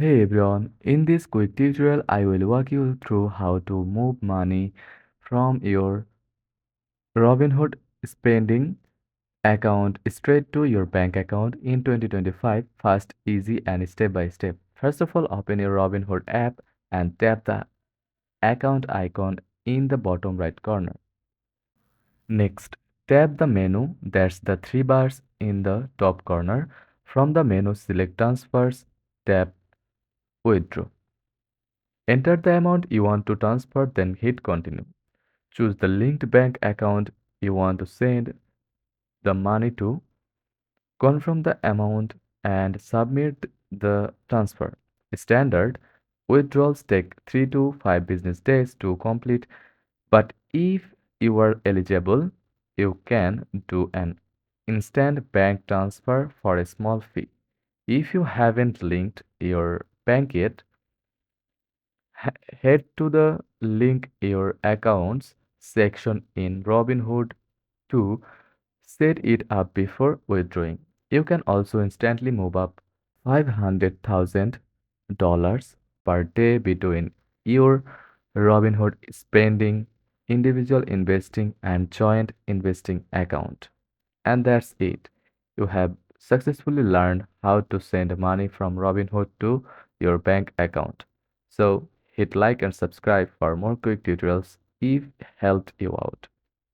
Hey everyone, in this quick tutorial I will walk you through how to move money from your Robinhood spending account straight to your bank account in 2025 fast, easy and step by step. First of all, open your Robinhood app and tap the account icon in the bottom right corner. Next, tap the menu, that's the three bars in the top corner. From the menu, select transfers, tap withdraw. Enter the amount you want to transfer, then hit continue. Choose the linked bank account you want to send the money to, confirm the amount, and submit the transfer. Standard withdrawals take 3 to 5 business days to complete, but if you are eligible, you can do an instant bank transfer for a small fee. If you haven't linked your bank yet, head to the link your accounts section in Robinhood to set it up before withdrawing. You can also instantly move up $500,000 per day between your Robinhood spending, individual investing, and joint investing account. And that's it. You have successfully learned how to send money from Robinhood to your bank account. So hit like and subscribe for more quick tutorials if helped you out.